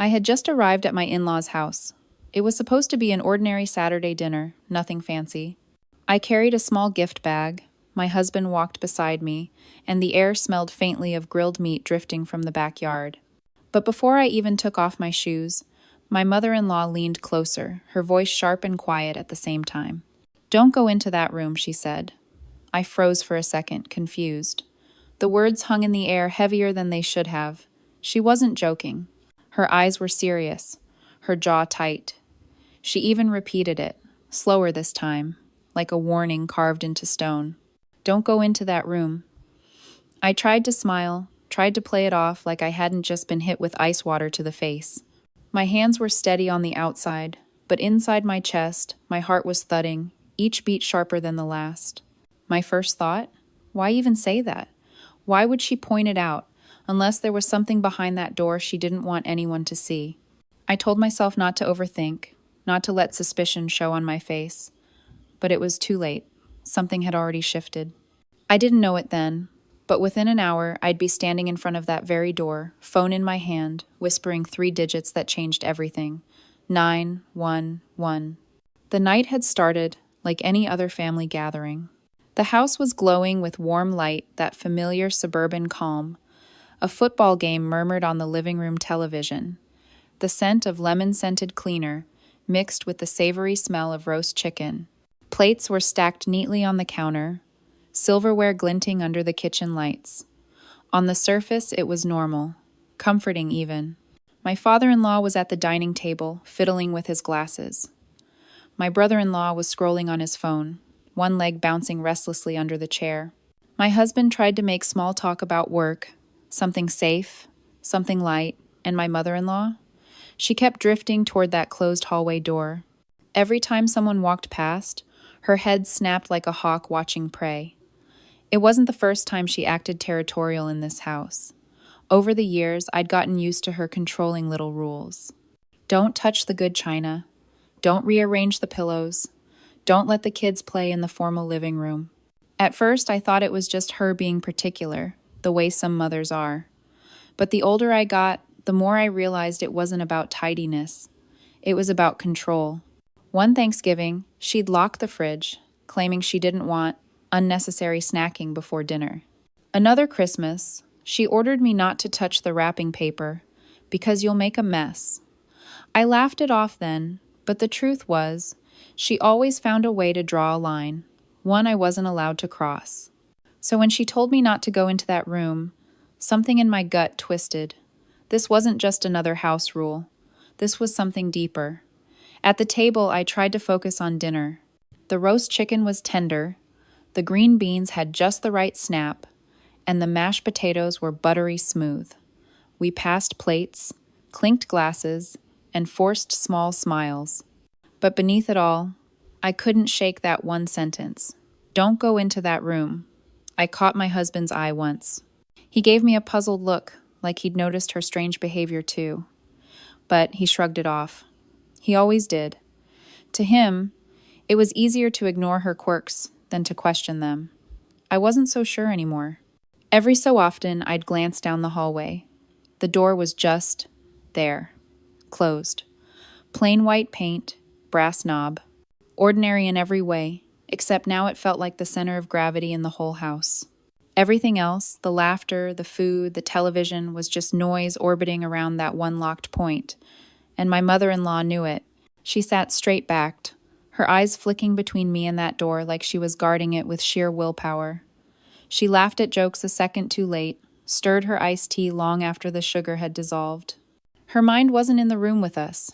I had just arrived at my in-laws' house. It was supposed to be an ordinary Saturday dinner, nothing fancy. I carried a small gift bag. My husband walked beside me, and the air smelled faintly of grilled meat drifting from the backyard. But before I even took off my shoes, my mother-in-law leaned closer, her voice sharp and quiet at the same time. "Don't go into that room," she said. I froze for a second, confused. The words hung in the air heavier than they should have. She wasn't joking. Her eyes were serious, her jaw tight. She even repeated it, slower this time, like a warning carved into stone. "Don't go into that room." I tried to smile, tried to play it off like I hadn't just been hit with ice water to the face. My hands were steady on the outside, but inside my chest, my heart was thudding, each beat sharper than the last. My first thought? Why even say that? Why would she point it out, unless there was something behind that door she didn't want anyone to see? I told myself not to overthink, not to let suspicion show on my face. But it was too late. Something had already shifted. I didn't know it then, but within an hour, I'd be standing in front of that very door, phone in my hand, whispering 3 digits that changed everything. 911. The night had started like any other family gathering. The house was glowing with warm light, that familiar suburban calm. A football game murmured on the living room television. The scent of lemon-scented cleaner mixed with the savory smell of roast chicken. Plates were stacked neatly on the counter, silverware glinting under the kitchen lights. On the surface, it was normal, comforting even. My father-in-law was at the dining table, fiddling with his glasses. My brother-in-law was scrolling on his phone, one leg bouncing restlessly under the chair. My husband tried to make small talk about work, something safe, something light, and my mother-in-law? She kept drifting toward that closed hallway door. Every time someone walked past, her head snapped like a hawk watching prey. It wasn't the first time she acted territorial in this house. Over the years, I'd gotten used to her controlling little rules. Don't touch the good china. Don't rearrange the pillows. Don't let the kids play in the formal living room. At first, I thought it was just her being particular, the way some mothers are. But the older I got, the more I realized it wasn't about tidiness. It was about control. One Thanksgiving, she'd lock the fridge, claiming she didn't want unnecessary snacking before dinner. Another Christmas, she ordered me not to touch the wrapping paper, because you'll make a mess. I laughed it off then, but the truth was, she always found a way to draw a line, one I wasn't allowed to cross. So when she told me not to go into that room, something in my gut twisted. This wasn't just another house rule. This was something deeper. At the table, I tried to focus on dinner. The roast chicken was tender, the green beans had just the right snap, and the mashed potatoes were buttery smooth. We passed plates, clinked glasses, and forced small smiles. But beneath it all, I couldn't shake that one sentence. Don't go into that room. I caught my husband's eye once. He gave me a puzzled look, like he'd noticed her strange behavior too. But he shrugged it off. He always did. To him, it was easier to ignore her quirks than to question them. I wasn't so sure anymore. Every so often, I'd glance down the hallway. The door was just there, closed. Plain white paint, brass knob. Ordinary in every way, except now it felt like the center of gravity in the whole house. Everything else, the laughter, the food, the television, was just noise orbiting around that one locked point. And my mother-in-law knew it. She sat straight-backed, her eyes flicking between me and that door like she was guarding it with sheer willpower. She laughed at jokes a second too late, stirred her iced tea long after the sugar had dissolved. Her mind wasn't in the room with us.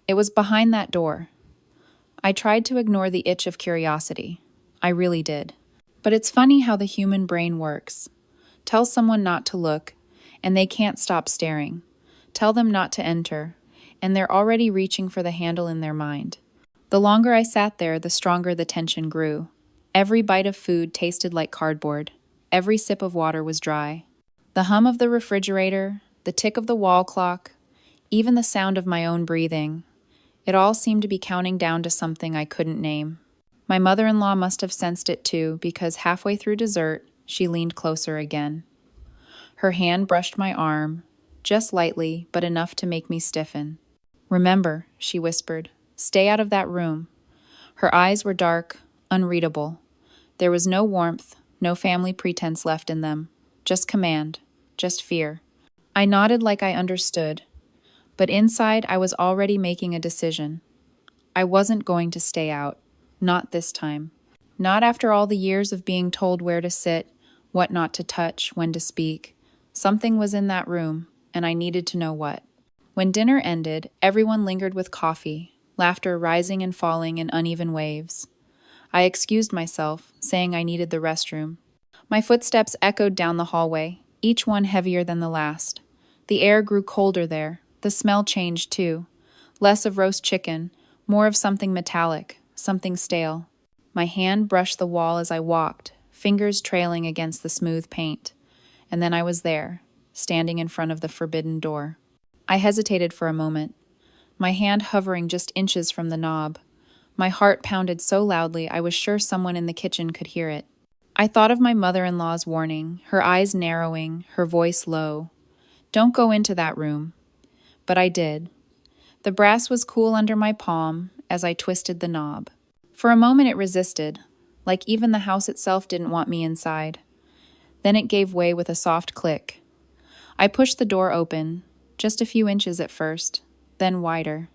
It was behind that door. I tried to ignore the itch of curiosity. I really did. But it's funny how the human brain works. Tell someone not to look, and they can't stop staring. Tell them not to enter, and they're already reaching for the handle in their mind. The longer I sat there, the stronger the tension grew. Every bite of food tasted like cardboard. Every sip of water was dry. The hum of the refrigerator, the tick of the wall clock, even the sound of my own breathing, it all seemed to be counting down to something I couldn't name. My mother-in-law must have sensed it too, because halfway through dessert, she leaned closer again. Her hand brushed my arm, just lightly, but enough to make me stiffen. "Remember," she whispered, "stay out of that room." Her eyes were dark, unreadable. There was no warmth, no family pretense left in them. Just command, just fear. I nodded like I understood, but inside I was already making a decision. I wasn't going to stay out. Not this time. Not after all the years of being told where to sit, what not to touch, when to speak. Something was in that room, and I needed to know what. When dinner ended, everyone lingered with coffee, laughter rising and falling in uneven waves. I excused myself, saying I needed the restroom. My footsteps echoed down the hallway, each one heavier than the last. The air grew colder there. The smell changed, too. Less of roast chicken, more of something metallic, something stale. My hand brushed the wall as I walked, fingers trailing against the smooth paint. And then I was there, standing in front of the forbidden door. I hesitated for a moment, my hand hovering just inches from the knob. My heart pounded so loudly I was sure someone in the kitchen could hear it. I thought of my mother-in-law's warning, her eyes narrowing, her voice low. "Don't go into that room." But I did. The brass was cool under my palm as I twisted the knob. For a moment it resisted, like even the house itself didn't want me inside. Then it gave way with a soft click. I pushed the door open, just a few inches at first, then wider.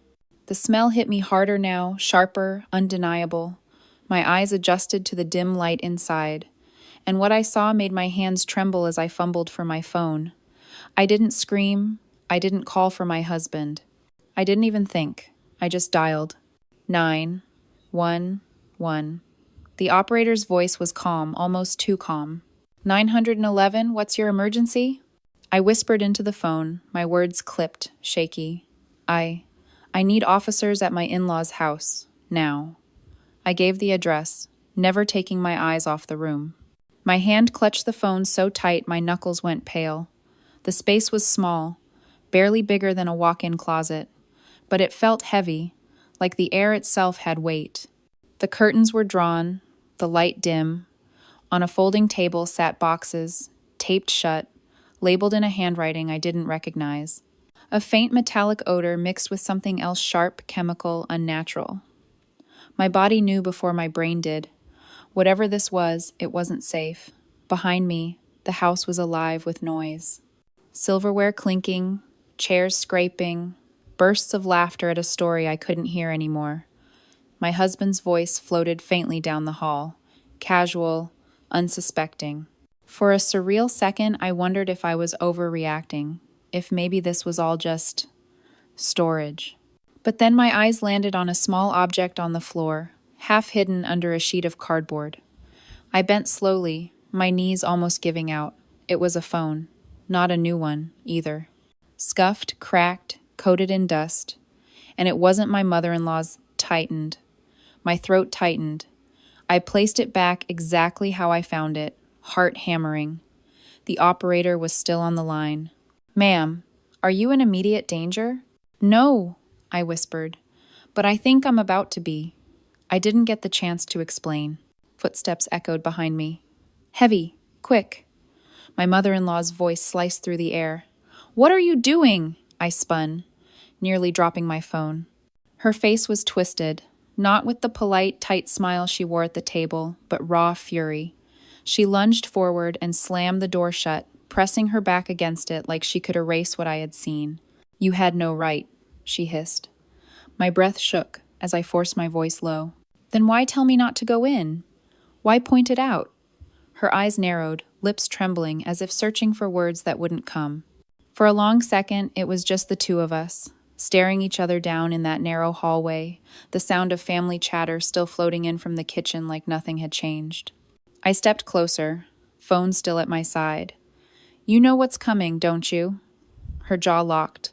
The smell hit me harder now, sharper, undeniable. My eyes adjusted to the dim light inside, and what I saw made my hands tremble as I fumbled for my phone. I didn't scream. I didn't call for my husband. I didn't even think. I just dialed. 911. The operator's voice was calm, almost too calm. 911, what's your emergency? I whispered into the phone, my words clipped, shaky. I need officers at my in-laws' house, now. I gave the address, never taking my eyes off the room. My hand clutched the phone so tight my knuckles went pale. The space was small, barely bigger than a walk-in closet, but it felt heavy, like the air itself had weight. The curtains were drawn, the light dim. On a folding table sat boxes, taped shut, labeled in a handwriting I didn't recognize. A faint metallic odor mixed with something else sharp, chemical, unnatural. My body knew before my brain did. Whatever this was, it wasn't safe. Behind me, the house was alive with noise. Silverware clinking, chairs scraping, bursts of laughter at a story I couldn't hear anymore. My husband's voice floated faintly down the hall, casual, unsuspecting. For a surreal second, I wondered if I was overreacting, if maybe this was all just storage. But then my eyes landed on a small object on the floor, half hidden under a sheet of cardboard. I bent slowly, my knees almost giving out. It was a phone, not a new one, either. Scuffed, cracked, coated in dust. And it wasn't my mother-in-law's. Tightened. My throat tightened. I placed it back exactly how I found it, heart hammering. The operator was still on the line. "Ma'am, are you in immediate danger?" "No," I whispered, "but I think I'm about to be." I didn't get the chance to explain. Footsteps echoed behind me. "Heavy, quick." My mother-in-law's voice sliced through the air. "What are you doing?" I spun, nearly dropping my phone. Her face was twisted, not with the polite, tight smile she wore at the table, but raw fury. She lunged forward and slammed the door shut, pressing her back against it like she could erase what I had seen. "You had no right," she hissed. My breath shook as I forced my voice low. "Then why tell me not to go in? Why point it out?" Her eyes narrowed, lips trembling as if searching for words that wouldn't come. For a long second, it was just the two of us, staring each other down in that narrow hallway, the sound of family chatter still floating in from the kitchen like nothing had changed. I stepped closer, phone still at my side. "You know what's coming, don't you?" Her jaw locked.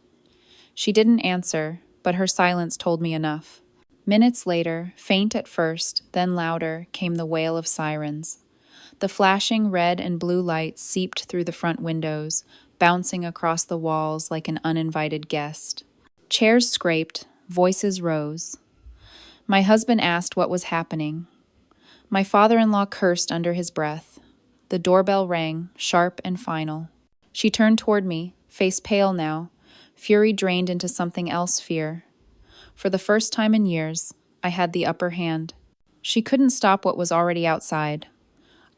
She didn't answer, but her silence told me enough. Minutes later, faint at first, then louder, came the wail of sirens. The flashing red and blue lights seeped through the front windows, bouncing across the walls like an uninvited guest. Chairs scraped, voices rose. My husband asked what was happening. My father-in-law cursed under his breath. The doorbell rang, sharp and final. She turned toward me, face pale now, fury drained into something else, fear. For the first time in years, I had the upper hand. She couldn't stop what was already outside.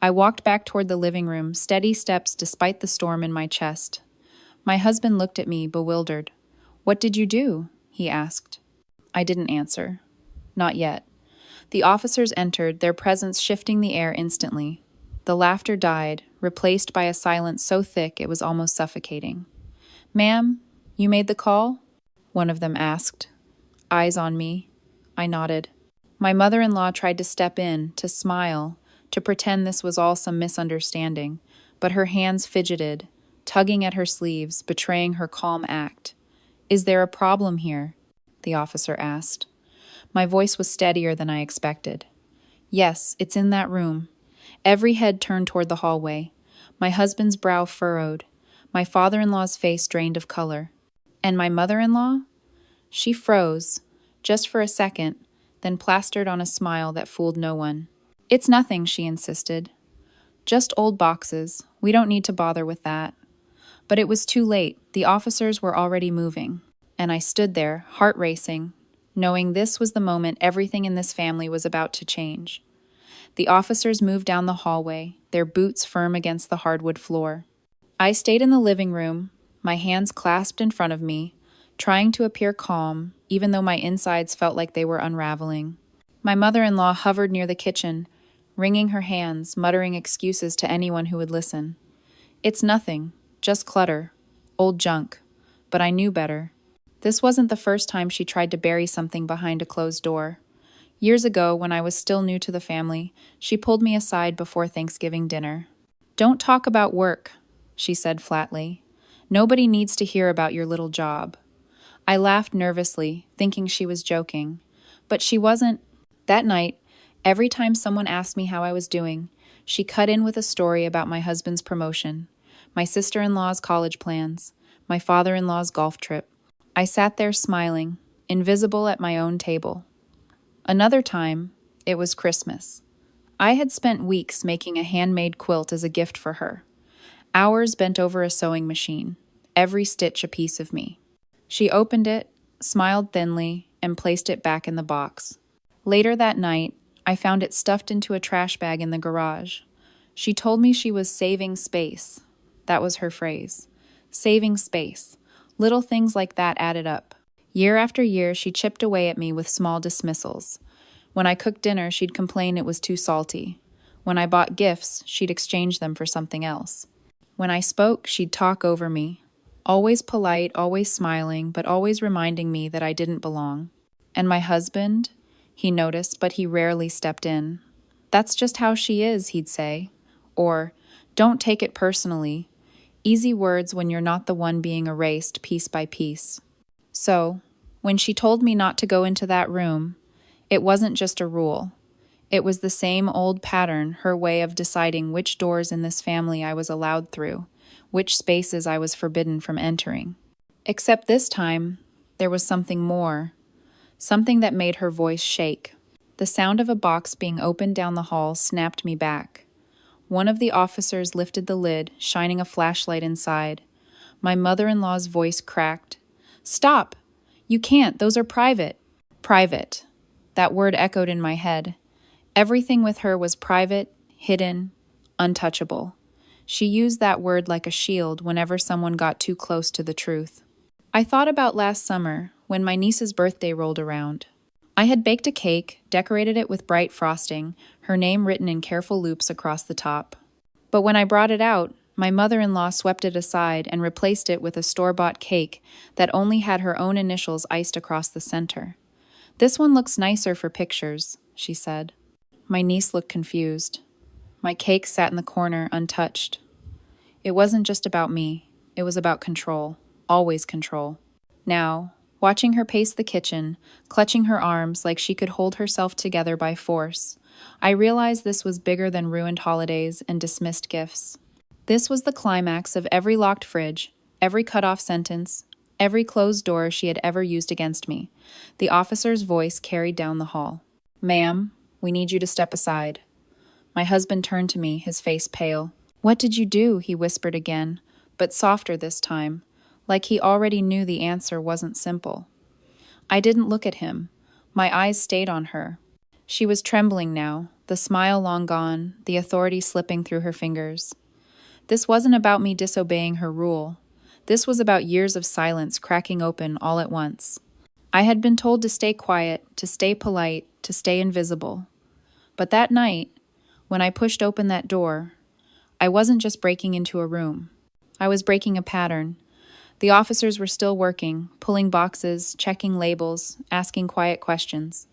I walked back toward the living room, steady steps despite the storm in my chest. My husband looked at me, bewildered. "What did you do?" he asked. I didn't answer. Not yet. The officers entered, their presence shifting the air instantly. The laughter died, replaced by a silence so thick it was almost suffocating. "Ma'am, you made the call?" one of them asked. Eyes on me. I nodded. My mother-in-law tried to step in, to smile, to pretend this was all some misunderstanding, but her hands fidgeted, tugging at her sleeves, betraying her calm act. "Is there a problem here?" the officer asked. My voice was steadier than I expected. "Yes, it's in that room." Every head turned toward the hallway. My husband's brow furrowed, my father-in-law's face drained of color. And my mother-in-law? She froze, just for a second, then plastered on a smile that fooled no one. "It's nothing," she insisted. "Just old boxes. We don't need to bother with that." But it was too late. The officers were already moving. And I stood there, heart racing, knowing this was the moment everything in this family was about to change. The officers moved down the hallway, their boots firm against the hardwood floor. I stayed in the living room, my hands clasped in front of me, trying to appear calm, even though my insides felt like they were unraveling. My mother-in-law hovered near the kitchen, wringing her hands, muttering excuses to anyone who would listen. "It's nothing, just clutter, old junk." But I knew better. This wasn't the first time she tried to bury something behind a closed door. Years ago, when I was still new to the family, she pulled me aside before Thanksgiving dinner. "Don't talk about work," she said flatly. "Nobody needs to hear about your little job." I laughed nervously, thinking she was joking. But she wasn't. That night, every time someone asked me how I was doing, she cut in with a story about my husband's promotion, my sister-in-law's college plans, my father-in-law's golf trip. I sat there smiling, invisible at my own table. Another time, it was Christmas. I had spent weeks making a handmade quilt as a gift for her. Hours bent over a sewing machine, every stitch a piece of me. She opened it, smiled thinly, and placed it back in the box. Later that night, I found it stuffed into a trash bag in the garage. She told me she was saving space. That was her phrase. Saving space. Little things like that added up. Year after year, she chipped away at me with small dismissals. When I cooked dinner, she'd complain it was too salty. When I bought gifts, she'd exchange them for something else. When I spoke, she'd talk over me. Always polite, always smiling, but always reminding me that I didn't belong. And my husband? He noticed, but he rarely stepped in. "That's just how she is," he'd say. Or, "Don't take it personally." Easy words when you're not the one being erased piece by piece. So, when she told me not to go into that room, it wasn't just a rule. It was the same old pattern, her way of deciding which doors in this family I was allowed through, which spaces I was forbidden from entering. Except this time, there was something more, something that made her voice shake. The sound of a box being opened down the hall snapped me back. One of the officers lifted the lid, shining a flashlight inside. My mother-in-law's voice cracked. "Stop! You can't, those are private." Private. That word echoed in my head. Everything with her was private, hidden, untouchable. She used that word like a shield whenever someone got too close to the truth. I thought about last summer, when my niece's birthday rolled around. I had baked a cake, decorated it with bright frosting, her name written in careful loops across the top. But when I brought it out, my mother-in-law swept it aside and replaced it with a store-bought cake that only had her own initials iced across the center. "This one looks nicer for pictures," she said. My niece looked confused. My cake sat in the corner, untouched. It wasn't just about me. It was about control. Always control. Now, watching her pace the kitchen, clutching her arms like she could hold herself together by force, I realized this was bigger than ruined holidays and dismissed gifts. This was the climax of every locked fridge, every cut-off sentence, every closed door she had ever used against me. The officer's voice carried down the hall. "Ma'am, we need you to step aside." My husband turned to me, his face pale. "What did you do?" he whispered again, but softer this time, like he already knew the answer wasn't simple. I didn't look at him. My eyes stayed on her. She was trembling now, the smile long gone, the authority slipping through her fingers. This wasn't about me disobeying her rule. This was about years of silence cracking open all at once. I had been told to stay quiet, to stay polite, to stay invisible. But that night, when I pushed open that door, I wasn't just breaking into a room. I was breaking a pattern. The officers were still working, pulling boxes, checking labels, asking quiet questions.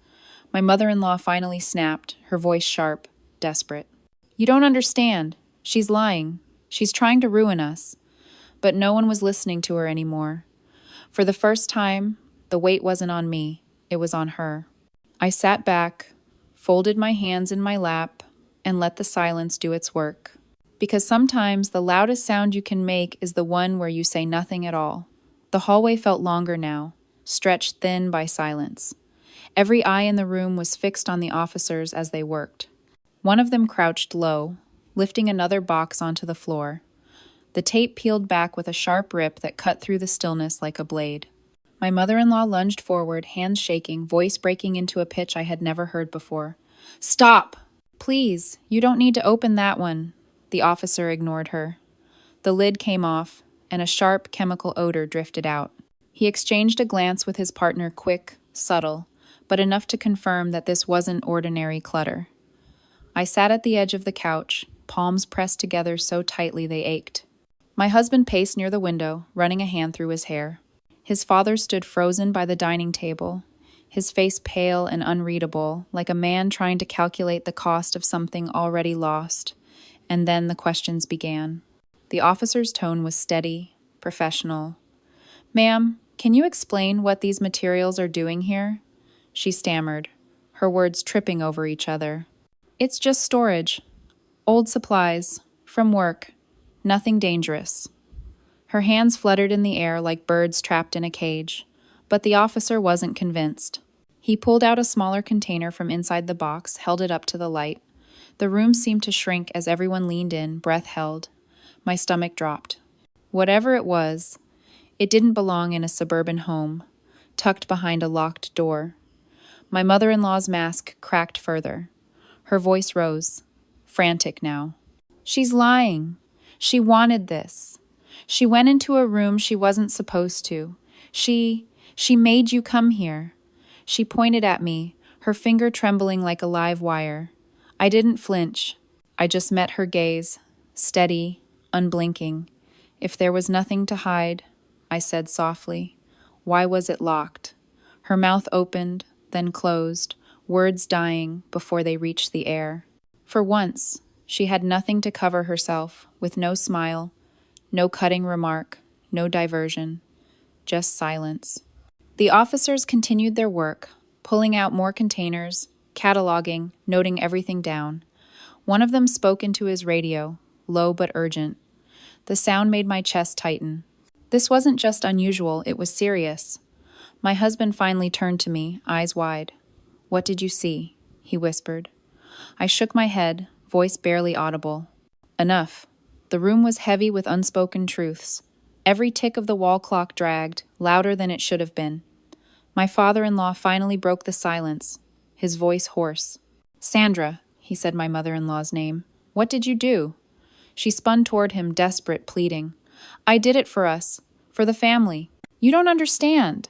My mother-in-law finally snapped, her voice sharp, desperate. "You don't understand. She's lying. She's trying to ruin us." But no one was listening to her anymore. For the first time, the weight wasn't on me, it was on her. I sat back, folded my hands in my lap, and let the silence do its work. Because sometimes the loudest sound you can make is the one where you say nothing at all. The hallway felt longer now, stretched thin by silence. Every eye in the room was fixed on the officers as they worked. One of them crouched low, lifting another box onto the floor. The tape peeled back with a sharp rip that cut through the stillness like a blade. My mother-in-law lunged forward, hands shaking, voice breaking into a pitch I had never heard before. "Stop! Please, you don't need to open that one." The officer ignored her. The lid came off, and a sharp chemical odor drifted out. He exchanged a glance with his partner, quick, subtle, but enough to confirm that this wasn't ordinary clutter. I sat at the edge of the couch, palms pressed together so tightly they ached. My husband paced near the window, running a hand through his hair. His father stood frozen by the dining table, his face pale and unreadable, like a man trying to calculate the cost of something already lost. And then the questions began. The officer's tone was steady, professional. "Ma'am, can you explain what these materials are doing here?" She stammered, her words tripping over each other. "It's just storage. Old supplies. From work. Nothing dangerous." Her hands fluttered in the air like birds trapped in a cage, but the officer wasn't convinced. He pulled out a smaller container from inside the box, held it up to the light. The room seemed to shrink as everyone leaned in, breath held. My stomach dropped. Whatever it was, it didn't belong in a suburban home, tucked behind a locked door. My mother-in-law's mask cracked further. Her voice rose, frantic now. "She's lying. She wanted this. She went into a room she wasn't supposed to. She made you come here." She pointed at me, her finger trembling like a live wire. I didn't flinch. I just met her gaze, steady, unblinking. "If there was nothing to hide," I said softly, "why was it locked?" Her mouth opened, then closed, words dying before they reached the air. For once, she had nothing to cover herself, with no smile, no cutting remark, no diversion, just silence. The officers continued their work, pulling out more containers, cataloging, noting everything down. One of them spoke into his radio, low but urgent. The sound made my chest tighten. This wasn't just unusual, it was serious. My husband finally turned to me, eyes wide. "What did you see?" he whispered. I shook my head, voice barely audible. Enough. The room was heavy with unspoken truths. Every tick of the wall clock dragged, louder than it should have been. My father-in-law finally broke the silence, his voice hoarse. "Sandra," he said my mother-in-law's name, "what did you do?" She spun toward him, desperate, pleading. "I did it for us, for the family. You don't understand."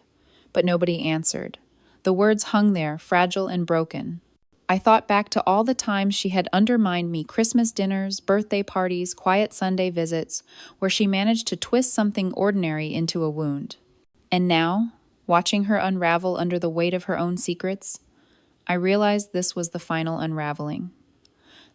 But nobody answered. The words hung there, fragile and broken. I thought back to all the times she had undermined me, Christmas dinners, birthday parties, quiet Sunday visits, where she managed to twist something ordinary into a wound. And now, watching her unravel under the weight of her own secrets, I realized this was the final unraveling.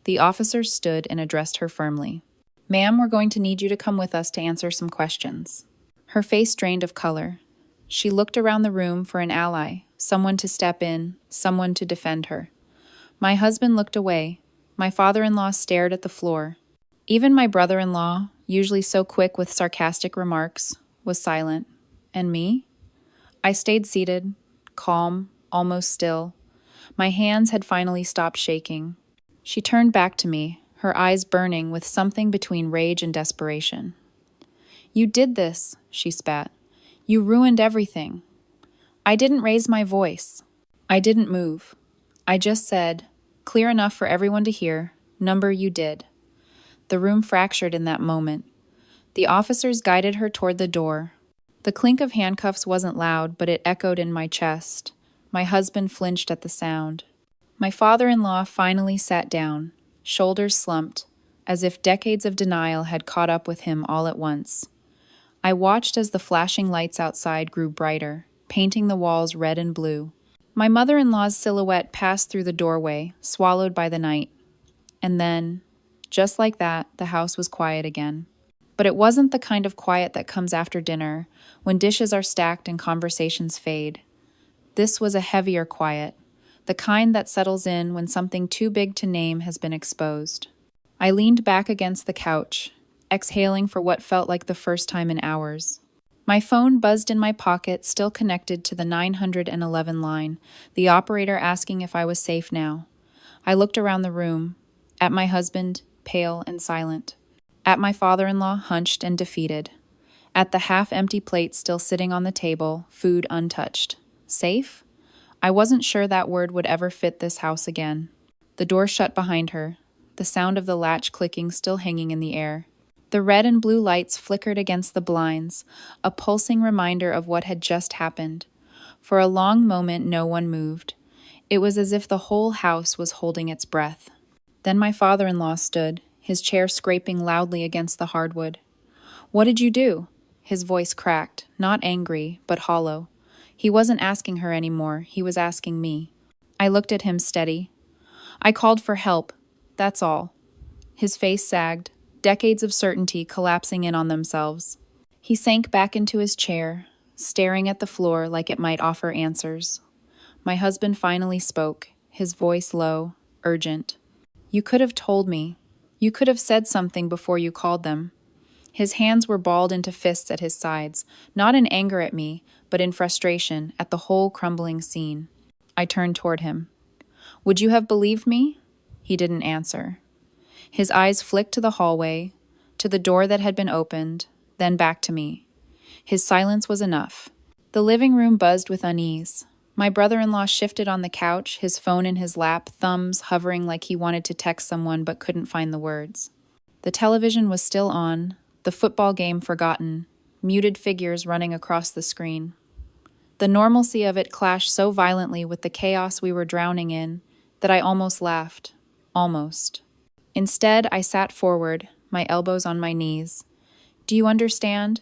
The officer stood and addressed her firmly. "Ma'am, we're going to need you to come with us to answer some questions." Her face drained of color. She looked around the room for an ally, someone to step in, someone to defend her. My husband looked away. My father-in-law stared at the floor. Even my brother-in-law, usually so quick with sarcastic remarks, was silent. And me? I stayed seated, calm, almost still. My hands had finally stopped shaking. She turned back to me, her eyes burning with something between rage and desperation. You did this, she spat. You ruined everything. I didn't raise my voice. I didn't move. I just said, clear enough for everyone to hear, number you did. The room fractured in that moment. The officers guided her toward the door. The clink of handcuffs wasn't loud, but it echoed in my chest. My husband flinched at the sound. My father-in-law finally sat down, shoulders slumped, as if decades of denial had caught up with him all at once. I watched as the flashing lights outside grew brighter, painting the walls red and blue. My mother-in-law's silhouette passed through the doorway, swallowed by the night. And then, just like that, the house was quiet again. But it wasn't the kind of quiet that comes after dinner, when dishes are stacked and conversations fade. This was a heavier quiet, the kind that settles in when something too big to name has been exposed. I leaned back against the couch, exhaling for what felt like the first time in hours. My phone buzzed in my pocket, still connected to the 911 line, the operator asking if I was safe now. I looked around the room, at my husband, pale and silent, at my father-in-law, hunched and defeated, at the half-empty plate still sitting on the table, food untouched. Safe? I wasn't sure that word would ever fit this house again. The door shut behind her, the sound of the latch clicking still hanging in the air. The red and blue lights flickered against the blinds, a pulsing reminder of what had just happened. For a long moment, no one moved. It was as if the whole house was holding its breath. Then my father-in-law stood, his chair scraping loudly against the hardwood. "What did you do?" His voice cracked, not angry, but hollow. He wasn't asking her anymore, he was asking me. I looked at him steady. "I called for help, that's all." His face sagged, decades of certainty collapsing in on themselves. He sank back into his chair, staring at the floor like it might offer answers. My husband finally spoke, his voice low, urgent. "You could have told me. You could have said something before you called them." His hands were balled into fists at his sides, not in anger at me, but in frustration at the whole crumbling scene. I turned toward him. "Would you have believed me?" He didn't answer. His eyes flicked to the hallway, to the door that had been opened, then back to me. His silence was enough. The living room buzzed with unease. My brother-in-law shifted on the couch, his phone in his lap, thumbs hovering like he wanted to text someone but couldn't find the words. The television was still on, the football game forgotten, muted figures running across the screen. The normalcy of it clashed so violently with the chaos we were drowning in that I almost laughed. Almost. Instead, I sat forward, my elbows on my knees. "Do you understand?"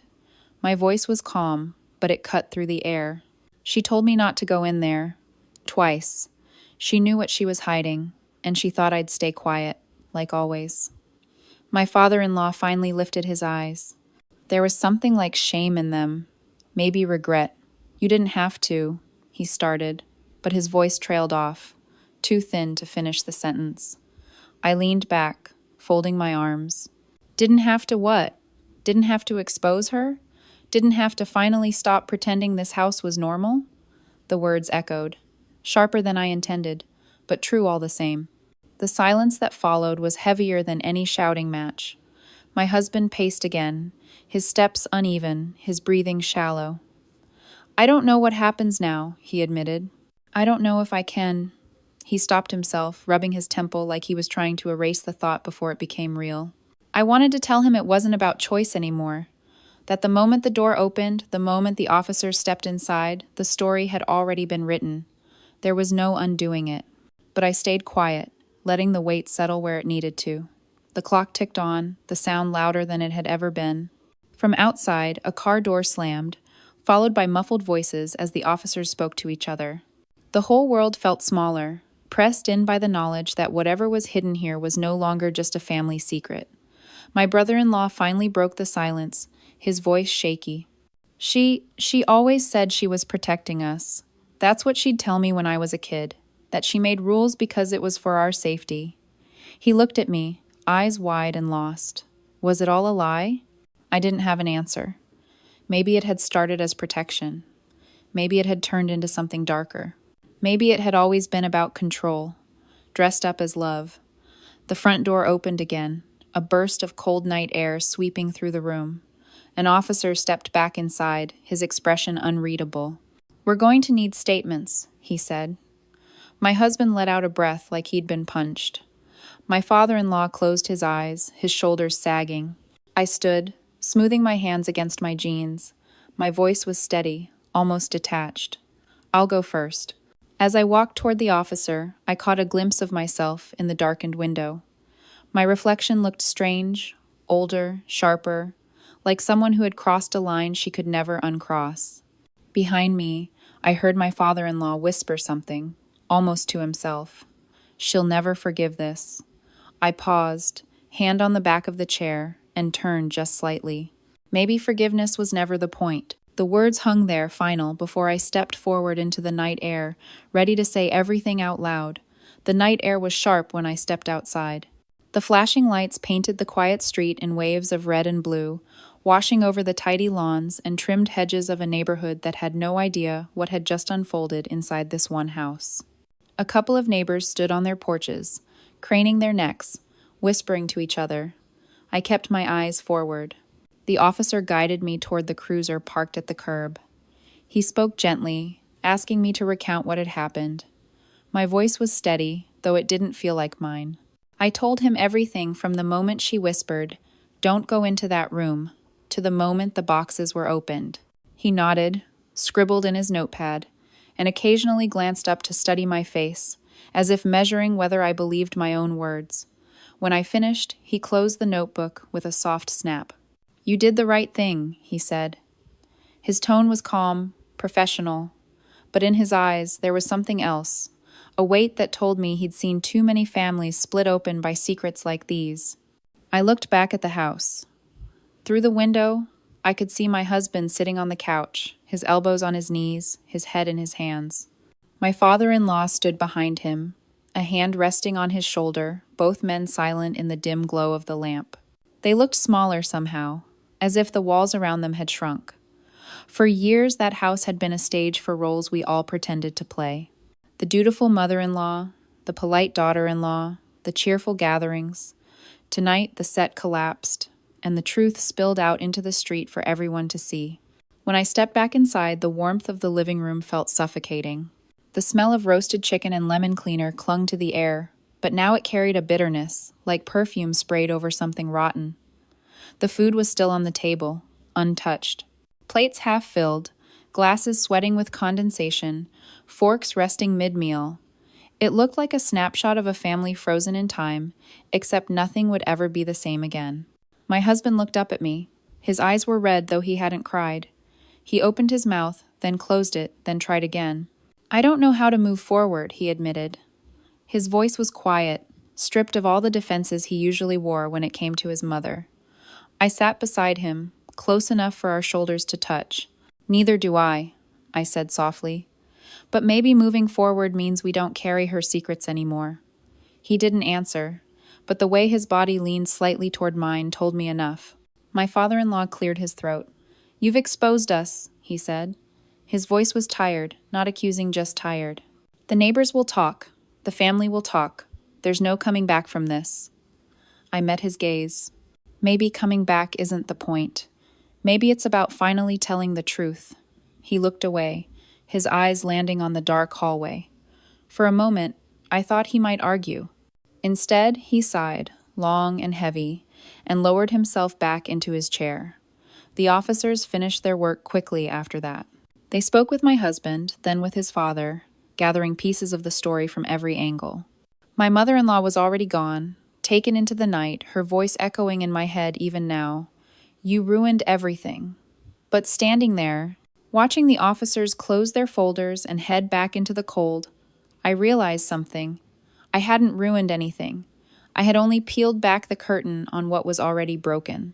My voice was calm, but it cut through the air. She told me not to go in there. Twice. She knew what she was hiding, and she thought I'd stay quiet, like always. My father-in-law finally lifted his eyes. There was something like shame in them, maybe regret. "You didn't have to," he started, but his voice trailed off, too thin to finish the sentence. I leaned back, folding my arms. Didn't have to what? Didn't have to expose her? Didn't have to finally stop pretending this house was normal? The words echoed, sharper than I intended, but true all the same. The silence that followed was heavier than any shouting match. My husband paced again, his steps uneven, his breathing shallow. "I don't know what happens now," he admitted. "I don't know if I can." He stopped himself, rubbing his temple like he was trying to erase the thought before it became real. I wanted to tell him it wasn't about choice anymore, that the moment the door opened, the moment the officers stepped inside, the story had already been written. There was no undoing it. But I stayed quiet, letting the weight settle where it needed to. The clock ticked on, the sound louder than it had ever been. From outside, a car door slammed, followed by muffled voices as the officers spoke to each other. The whole world felt smaller, pressed in by the knowledge that whatever was hidden here was no longer just a family secret. My brother-in-law finally broke the silence, his voice shaky. She always said she was protecting us. That's what she'd tell me when I was a kid, that she made rules because it was for our safety. He looked at me, eyes wide and lost. Was it all a lie? I didn't have an answer. Maybe it had started as protection. Maybe it had turned into something darker. Maybe it had always been about control, dressed up as love. The front door opened again, a burst of cold night air sweeping through the room. An officer stepped back inside, his expression unreadable. "We're going to need statements," he said. My husband let out a breath like he'd been punched. My father-in-law closed his eyes, his shoulders sagging. I stood, smoothing my hands against my jeans. My voice was steady, almost detached. "I'll go first." As I walked toward the officer, I caught a glimpse of myself in the darkened window. My reflection looked strange, older, sharper, like someone who had crossed a line she could never uncross. Behind me, I heard my father-in-law whisper something, almost to himself. "She'll never forgive this." I paused, hand on the back of the chair, and turned just slightly. Maybe forgiveness was never the point. The words hung there final before I stepped forward into the night air, ready to say everything out loud. The night air was sharp when I stepped outside. The flashing lights painted the quiet street in waves of red and blue, washing over the tidy lawns and trimmed hedges of a neighborhood that had no idea what had just unfolded inside this one house. A couple of neighbors stood on their porches, craning their necks, whispering to each other. I kept my eyes forward. The officer guided me toward the cruiser parked at the curb. He spoke gently, asking me to recount what had happened. My voice was steady, though it didn't feel like mine. I told him everything from the moment she whispered, "Don't go into that room," to the moment the boxes were opened. He nodded, scribbled in his notepad, and occasionally glanced up to study my face, as if measuring whether I believed my own words. When I finished, he closed the notebook with a soft snap. "You did the right thing," he said. His tone was calm, professional, but in his eyes there was something else, a weight that told me he'd seen too many families split open by secrets like these. I looked back at the house. Through the window, I could see my husband sitting on the couch, his elbows on his knees, his head in his hands. My father-in-law stood behind him, a hand resting on his shoulder, both men silent in the dim glow of the lamp. They looked smaller somehow, as if the walls around them had shrunk. For years, that house had been a stage for roles we all pretended to play. The dutiful mother-in-law, the polite daughter-in-law, the cheerful gatherings. Tonight, the set collapsed, and the truth spilled out into the street for everyone to see. When I stepped back inside, the warmth of the living room felt suffocating. The smell of roasted chicken and lemon cleaner clung to the air, but now it carried a bitterness, like perfume sprayed over something rotten. The food was still on the table, untouched. Plates half filled, glasses sweating with condensation, forks resting mid-meal. It looked like a snapshot of a family frozen in time, except nothing would ever be the same again. My husband looked up at me. His eyes were red, though he hadn't cried. He opened his mouth, then closed it, then tried again. "I don't know how to move forward," he admitted. His voice was quiet, stripped of all the defenses he usually wore when it came to his mother. I sat beside him, close enough for our shoulders to touch. "Neither do I," said softly. "But maybe moving forward means we don't carry her secrets anymore." He didn't answer, but the way his body leaned slightly toward mine told me enough. My father-in-law cleared his throat. "You've exposed us," he said. His voice was tired, not accusing, just tired. "The neighbors will talk. The family will talk. There's no coming back from this." I met his gaze. Maybe coming back isn't the point. Maybe it's about finally telling the truth. He looked away, his eyes landing on the dark hallway. For a moment, I thought he might argue. Instead, he sighed, long and heavy, and lowered himself back into his chair. The officers finished their work quickly after that. They spoke with my husband, then with his father, gathering pieces of the story from every angle. My mother-in-law was already gone, taken into the night, her voice echoing in my head even now. "You ruined everything." But standing there, watching the officers close their folders and head back into the cold, I realized something. I hadn't ruined anything. I had only peeled back the curtain on what was already broken.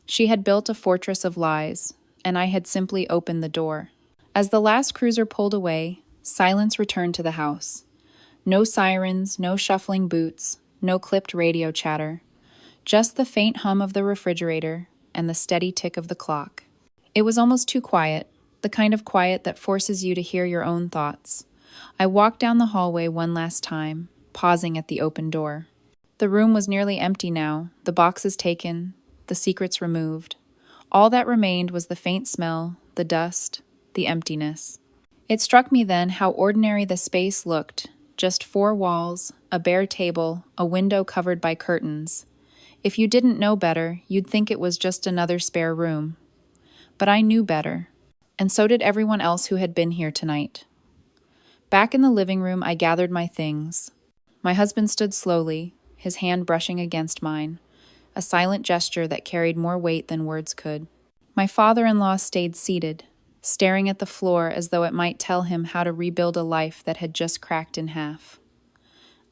She had built a fortress of lies, and I had simply opened the door. As the last cruiser pulled away, silence returned to the house. No sirens, no shuffling boots, no clipped radio chatter. Just the faint hum of the refrigerator and the steady tick of the clock. It was almost too quiet, the kind of quiet that forces you to hear your own thoughts. I walked down the hallway one last time, pausing at the open door. The room was nearly empty now, the boxes taken, the secrets removed. All that remained was the faint smell, the dust, the emptiness. It struck me then how ordinary the space looked, just four walls, a bare table, a window covered by curtains. If you didn't know better, you'd think it was just another spare room. But I knew better, and so did everyone else who had been here tonight. Back in the living room, I gathered my things. My husband stood slowly, his hand brushing against mine, a silent gesture that carried more weight than words could. My father-in-law stayed seated, staring at the floor as though it might tell him how to rebuild a life that had just cracked in half.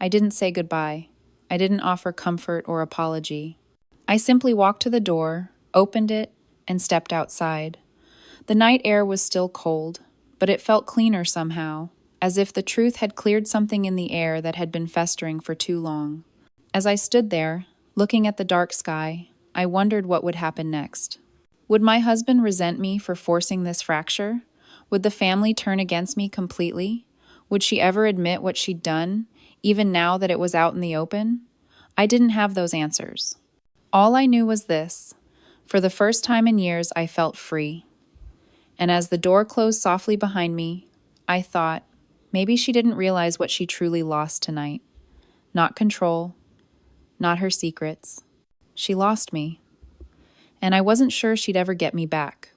I didn't say goodbye. I didn't offer comfort or apology. I simply walked to the door, opened it, and stepped outside. The night air was still cold, but it felt cleaner somehow, as if the truth had cleared something in the air that had been festering for too long. As I stood there, looking at the dark sky, I wondered what would happen next. Would my husband resent me for forcing this fracture? Would the family turn against me completely? Would she ever admit what she'd done, even now that it was out in the open? I didn't have those answers. All I knew was this: for the first time in years, I felt free. And as the door closed softly behind me, I thought, maybe she didn't realize what she truly lost tonight. Not control, not her secrets. She lost me. And I wasn't sure she'd ever get me back.